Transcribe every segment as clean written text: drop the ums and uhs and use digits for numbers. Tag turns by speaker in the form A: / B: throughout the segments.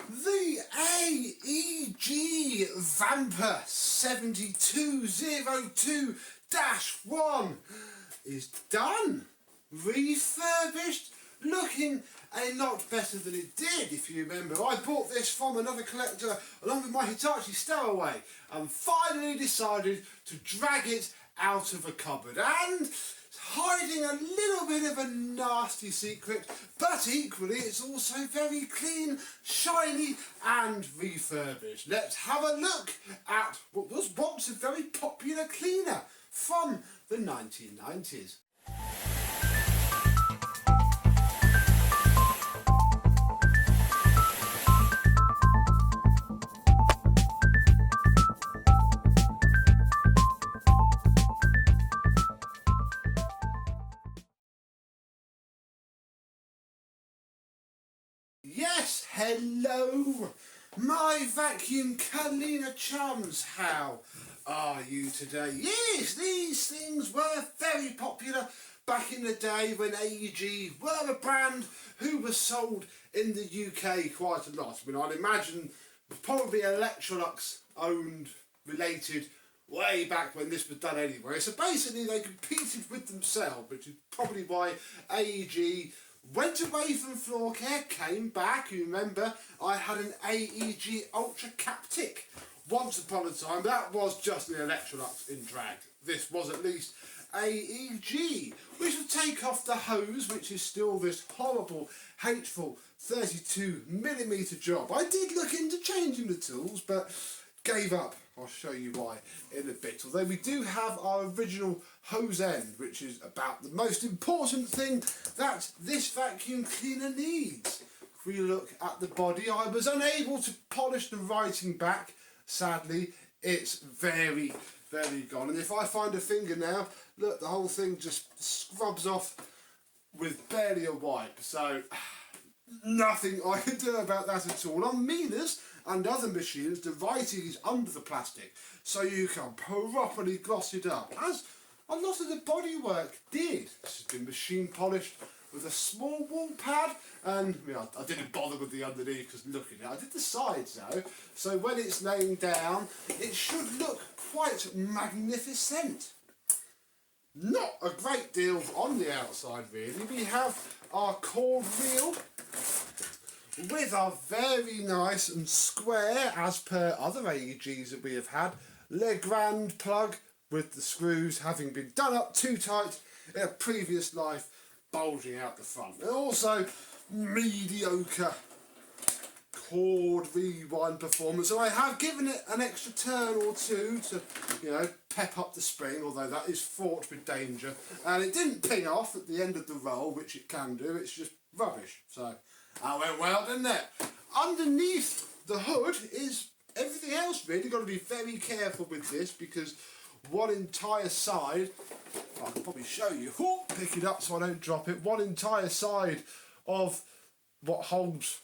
A: The AEG Vampyr 7202-1 is done, refurbished, looking a lot better than it did. If you remember, I bought this from another collector along with my Hitachi Stowaway and finally decided to drag it out of a cupboard, and it's hiding a little bit of a nasty secret, but equally it's also very clean, shiny and refurbished. Let's have a look at what was once a very popular cleaner from the 1990s. Yes, hello, my vacuum cleaner chums. How are you today? Yes, these things were very popular back in the day when AEG were a brand who was sold in the UK quite a lot. I mean, I'd imagine probably Electrolux owned, related, way back when this was done anyway. So basically they competed with themselves, which is probably why AEG went away from floor care, came back. You remember I had an AEG Ultra Captic once upon a time. That was just an Electrolux in drag. This was at least AEG, which would take off the hose, which is still this horrible, hateful 32mm job. I did look into changing the tools, but gave up. I'll show you why in a bit. Although we do have our original hose end, which is about the most important thing that this vacuum cleaner needs. If we look at the body, I was unable to polish the writing back. Sadly, it's very, very gone. And if I find a finger now, look, the whole thing just scrubs off with barely a wipe. So nothing I can do about that at all. On Minas and other machines, the writing is under the plastic, so you can properly gloss it up, as a lot of the bodywork did. This has been machine polished with a small wool pad, and I didn't bother with the underneath because look at it. I did the sides though, so when it's laying down, it should look quite magnificent. Not a great deal on the outside really. We have our cord reel with our very nice and square, as per other AEGs that we have had, Legrand plug with the screws having been done up too tight in a previous life, bulging out the front. And also mediocre cord rewind performance. So I have given it an extra turn or two to, pep up the spring, although that is fraught with danger. And it didn't ping off at the end of the roll, which it can do. It's just rubbish. So that went well, didn't it? Underneath the hood is everything else really. Got to be very careful with this because one entire side, I can probably show you, pick it up so I don't drop it, one entire side of what holds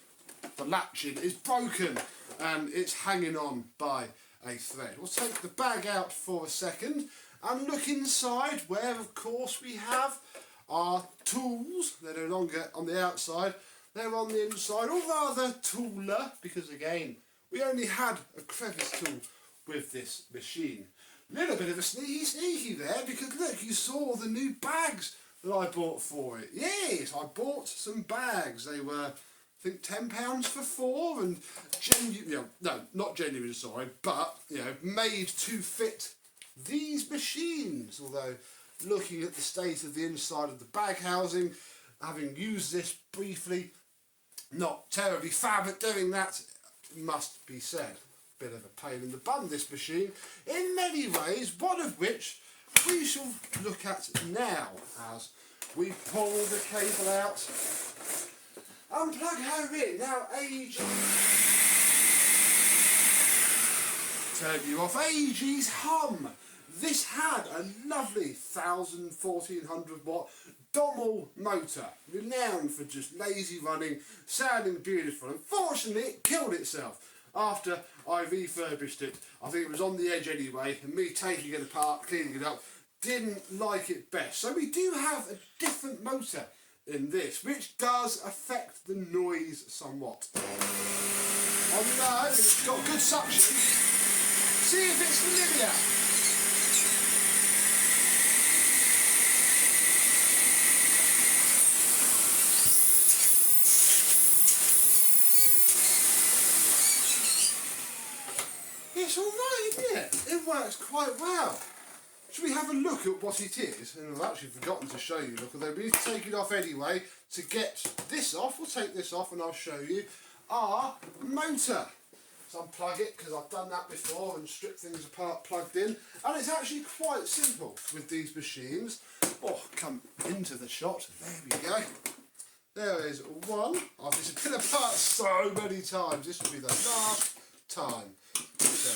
A: the latching is broken and it's hanging on by a thread. We'll take the bag out for a second and look inside, where of course we have our tools. They're no longer on the outside, they're on the inside, or rather tooler, because again we only had a crevice tool with this machine. Little bit of a sneaky there, because look, you saw the new bags that I bought for it. Yes, I bought some bags. They were, I think, £10 for 4, and not genuine, sorry, but made to fit these machines. Although looking at the state of the inside of the bag housing, having used this briefly, not terribly fab at doing that, must be said. Bit of a pain in the bum, this machine, in many ways, one of which we shall look at now as we pull the cable out and plug her in. Now, AEG, turn you off, AEG's hum. This had a lovely 1400 watt Dommel motor, renowned for just lazy running, sounding beautiful. Unfortunately, it killed itself after I refurbished it. I think it was on the edge anyway, and me taking it apart, cleaning it up, didn't like it best. So we do have a different motor in this, which does affect the noise somewhat. on low, and it's got good suction. See if it's familiar. It's alright, isn't it? It works quite well. Should we have a look at what it is? And I've actually forgotten to show you, look, although we need to take it off anyway. To get this off, we'll take this off and I'll show you our motor. So unplug it, because I've done that before and stripped things apart plugged in. And it's actually quite simple with these machines. Oh, come into the shot. There we go. There is one. This has been apart so many times. This will be the last time. So,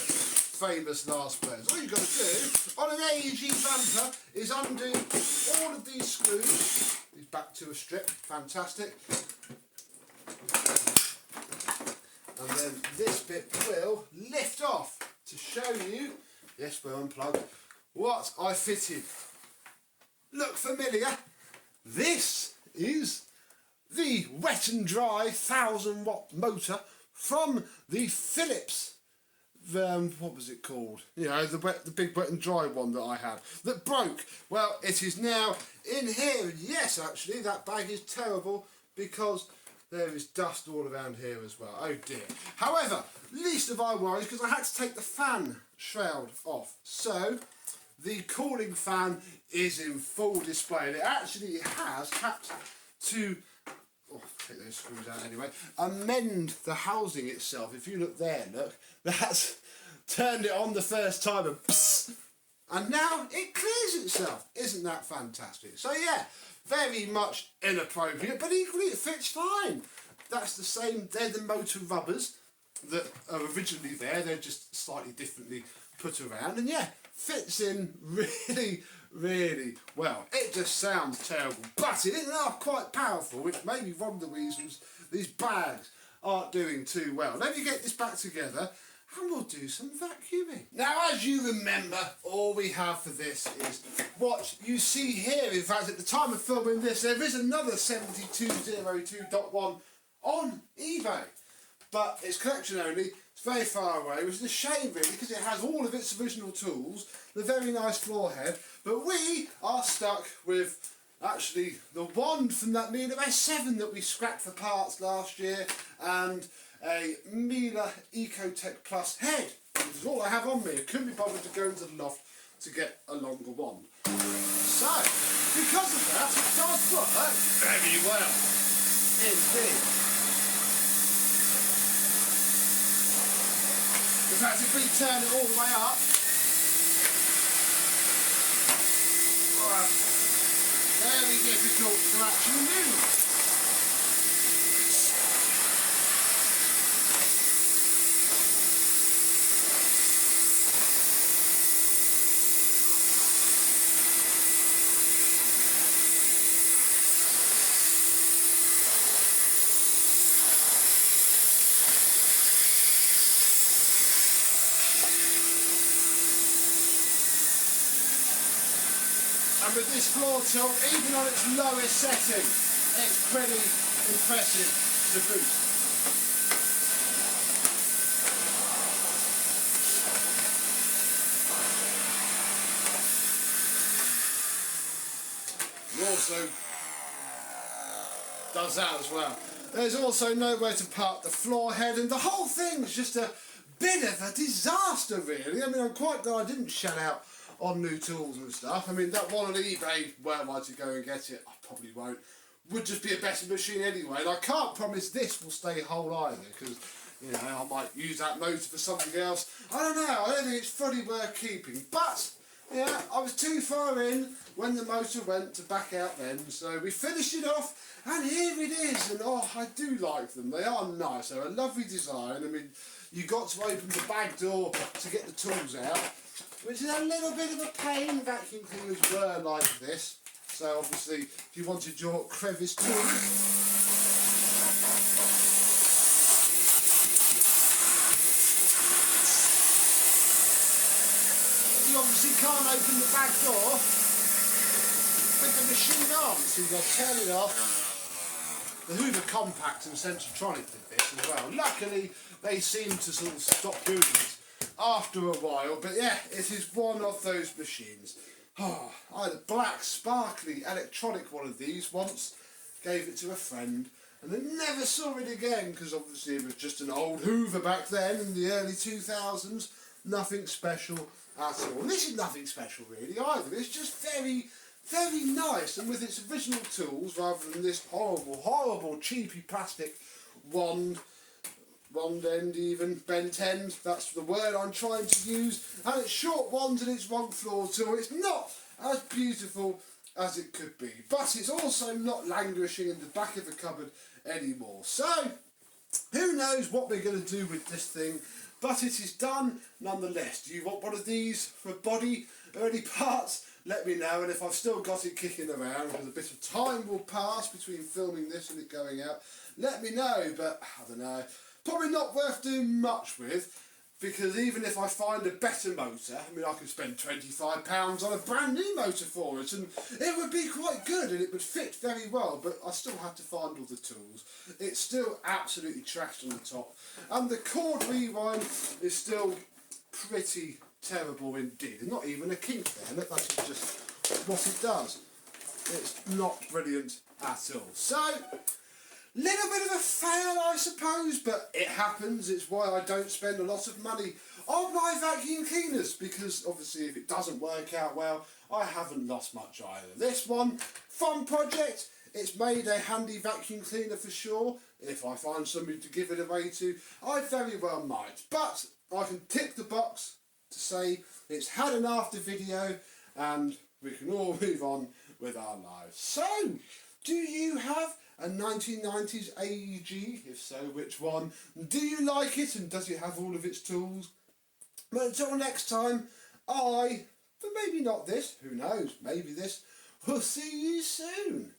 A: famous last words. All you've got to do on an AEG Vampyr is undo all of these screws. He's back to a strip. Fantastic. And then this bit will lift off to show you, yes, we're unplugged, what I fitted. Look familiar? This is the wet and dry 1000-watt motor from the Philips. What was it called? You know, the big wet and dry one that I had that broke. Well, it is now in here. Yes, actually, that bag is terrible because there is dust all around here as well. Oh dear. However, least of our worries, because I had to take the fan shroud off. So the cooling fan is in full display, and it actually has had to, take those screws out anyway, amend the housing itself. If you look there, look, that's turned it on the first time and psst, and now it clears itself. Isn't that fantastic? So yeah, very much inappropriate, but equally it fits fine. That's the same, they're the motor rubbers that are originally there, they're just slightly differently put around, and yeah, fits in really, really well. It just sounds terrible, but it is quite powerful, which may be one of the reasons these bags aren't doing too well. Let me get this back together and we'll do some vacuuming. Now, as you remember, all we have for this is what you see here. In fact, at the time of filming this, there is another 7202.1 on eBay, but it's collection only. It's very far away, which is a shame really, because it has all of its original tools, the very nice floor head, but we are stuck with actually the wand from that Miele S7 that we scrapped for parts last year, and a Miele Ecotech Plus head. This is all I have on me. I couldn't be bothered to go into the loft to get a longer wand. So, because of that, it does work very well indeed. In fact, if we turn it all the way up, very difficult to actually move. And with this floor tilt, even on its lowest setting, it's pretty impressive to boot. It also does that as well. There's also nowhere to park the floor head, and the whole thing's just a bit of a disaster really. I mean, I'm quite glad I didn't shell out on new tools and stuff. I mean, that one on eBay, where am I to go and get it? I probably won't. Would just be a better machine anyway, and I can't promise this will stay whole either, because, you know, I might use that motor for something else. I don't know, I don't think it's fully worth keeping, but, yeah, I was too far in when the motor went to back out then, so we finished it off, and here it is, and oh, I do like them. They are nice, they're a lovely design. I mean, you got to open the bag door to get the tools out, which is a little bit of a pain. Vacuum cleaners were like this. So obviously, if you wanted your crevice tools, you obviously can't open the back door with the machine on. So you've got to turn it off, The Hoover Compact and Sensortronic did this as well. Luckily, they seem to sort of stop doing it after a while, but yeah, it is one of those machines. Oh, I had a black, sparkly electronic one of these once, gave it to a friend, and then never saw it again, because obviously it was just an old Hoover back then in the early 2000s. Nothing special at all. And this is nothing special really either. It's just very, very nice, and with its original tools rather than this horrible, horrible cheapy plastic wand end even, bent end, that's the word I'm trying to use, and it's short wand and it's one floor tool. It's not as beautiful as it could be, but it's also not languishing in the back of the cupboard anymore. So, who knows what we're going to do with this thing, but it is done nonetheless. Do you want one of these for body, early parts? Let me know, and if I've still got it kicking around, because a bit of time will pass between filming this and it going out, let me know, but I don't know. Probably not worth doing much with, because even if I find a better motor, I mean I could spend £25 on a brand new motor for it and it would be quite good and it would fit very well, but I still have to find all the tools. It's still absolutely trashed on the top, and the cord rewind is still pretty terrible indeed. There's not even a kink there, look, that is just what it does. It's not brilliant at all. So, little bit of a fail I suppose, but it happens. It's why I don't spend a lot of money on my vacuum cleaners, because obviously if it doesn't work out well, I haven't lost much either. This one, fun project, it's made a handy vacuum cleaner for sure. If I find somebody to give it away to, I very well might. But I can tick the box to say it's had an after video and we can all move on with our lives. So, do you have a 1990s AEG? If so, which one? Do you like it, and does it have all of its tools? Well, until next time, but maybe not this, who knows, maybe this, we'll see you soon.